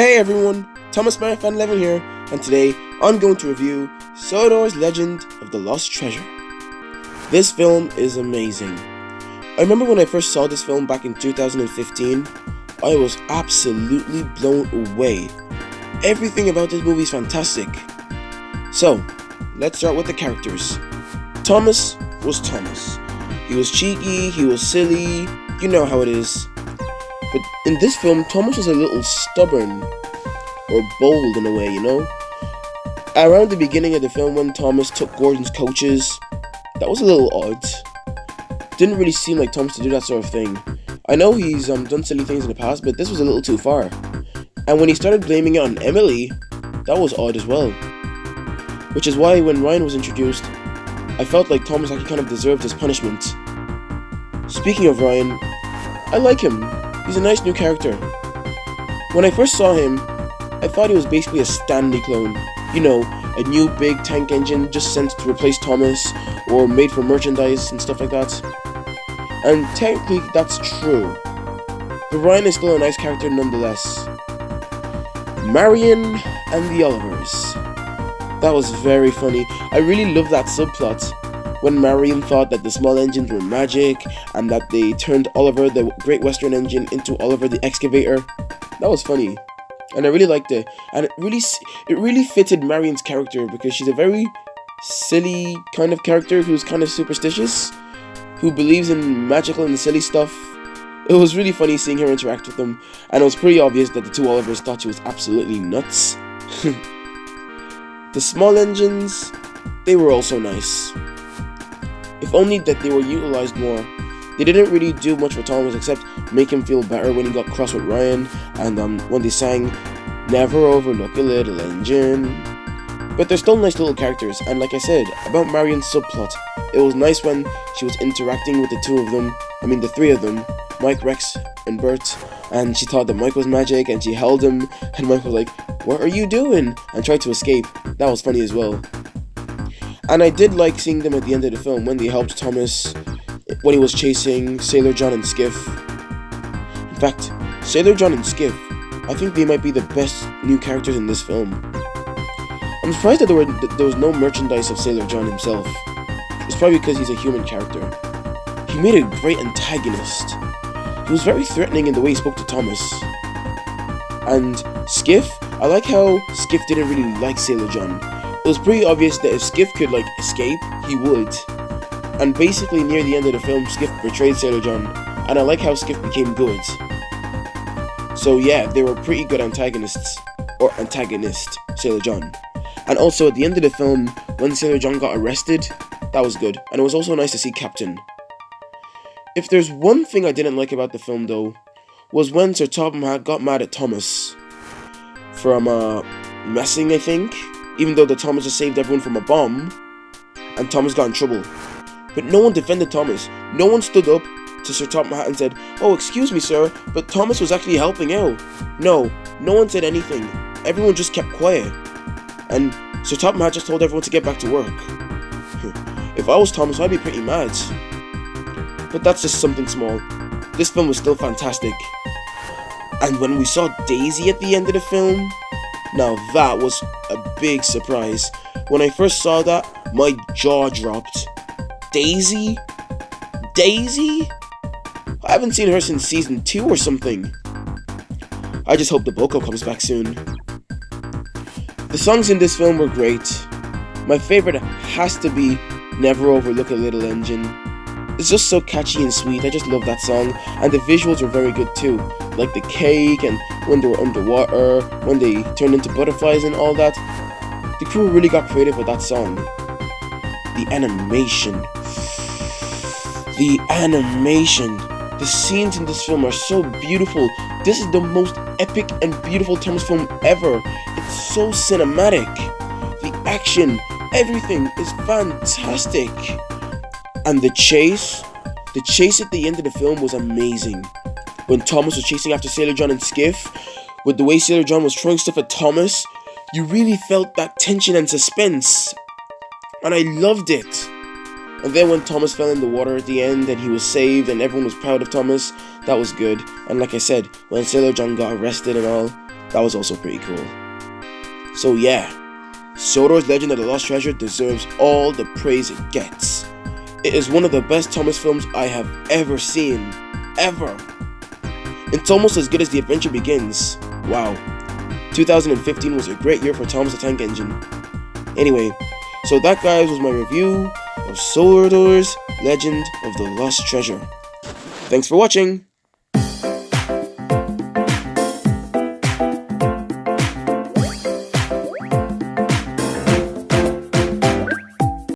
Hey everyone, Thomas Fan 11 here, and today I'm going to review Sodors' Legend of the Lost Treasure. This film is amazing. I remember when I first saw this film back in 2015, I was absolutely blown away. Everything about this movie is fantastic. So, let's start with the characters. Thomas was Thomas. He was cheeky, he was silly, you know how it is. But in this film, Thomas was a little stubborn, or bold in a way, you know? Around the beginning of the film when Thomas took Gordon's coaches, that was a little odd. Didn't really seem like Thomas to do that sort of thing. I know he's done silly things in the past, but this was a little too far. And when he started blaming it on Emily, that was odd as well. Which is why when Ryan was introduced, I felt like Thomas actually kind of deserved his punishment. Speaking of Ryan, I like him. He's a nice new character. When I first saw him, I thought he was basically a Stanley clone. You know, a new big tank engine just sent to replace Thomas, or made for merchandise and stuff like that. And technically, that's true. But Ryan is still a nice character nonetheless. Marion and the Olivers. That was very funny. I really love that subplot. When Marion thought that the small engines were magic, and that they turned Oliver, the Great Western Engine, into Oliver the Excavator. That was funny. And I really liked it. And it really fitted Marion's character, because she's a very silly kind of character who's kind of superstitious, who believes in magical and silly stuff. It was really funny seeing her interact with them, and it was pretty obvious that the two Olivers thought she was absolutely nuts. The small engines, they were also nice. If only that they were utilized more. They didn't really do much for Thomas except make him feel better when he got cross with Ryan, and when they sang "Never Overlook a Little Engine." But they're still nice little characters, and like I said, about Marion's subplot, it was nice when she was interacting with the three of them, Mike, Rex, and Bert, and she thought that Mike was magic, and she held him, and Mike was like, "What are you doing?" and tried to escape. That was funny as well. And I did like seeing them at the end of the film when they helped Thomas when he was chasing Sailor John and Skiff. In fact, Sailor John and Skiff, I think they might be the best new characters in this film. I'm surprised that there was no merchandise of Sailor John himself. It's probably because he's a human character. He made a great antagonist. He was very threatening in the way he spoke to Thomas. And Skiff, I like how Skiff didn't really like Sailor John. It was pretty obvious that if Skiff could escape, he would. And basically near the end of the film, Skiff betrayed Sailor John, and I like how Skiff became good. So yeah, they were pretty good antagonists, or antagonist, Sailor John. And also at the end of the film, when Sailor John got arrested, that was good, and it was also nice to see Captain. If there's one thing I didn't like about the film though, was when Sir Topham Hatt got mad at Thomas from messing, I think. Even though Thomas just saved everyone from a bomb, and Thomas got in trouble. But no one defended Thomas. No one stood up to Sir Topham Hatt and said, "Oh, excuse me, sir, but Thomas was actually helping out." No one said anything. Everyone just kept quiet. And Sir Topham Hatt just told everyone to get back to work. If I was Thomas, I'd be pretty mad. But that's just something small. This film was still fantastic. And when we saw Daisy at the end of the film, now that was a big surprise. When I first saw that, my jaw dropped. Daisy? Daisy? I haven't seen her since season 2 or something. I just hope the Boko comes back soon. The songs in this film were great. My favorite has to be "Never Overlook a Little Engine." It's just so catchy and sweet. I just love that song. And the visuals were very good too. Like the cake, and when they were underwater, when they turned into butterflies and all that. The crew really got creative with that song. The animation. The scenes in this film are so beautiful. This is the most epic and beautiful Thomas film ever. It's so cinematic. The action, everything is fantastic. And the chase at the end of the film was amazing. When Thomas was chasing after Sailor John and Skiff, with the way Sailor John was throwing stuff at Thomas, you really felt that tension and suspense. And I loved it. And then when Thomas fell in the water at the end and he was saved and everyone was proud of Thomas, that was good. And like I said, when Sailor John got arrested and all, That was also pretty cool. So yeah, Sodors Legend of the Lost Treasure deserves all the praise it gets. It is one of the best Thomas films I have ever seen. Ever. It's almost as good as The Adventure Begins. Wow. 2015 was a great year for Thomas the Tank Engine. Anyway, so that, guys, was my review of Sodors Legend of the Lost Treasure. Thanks for watching!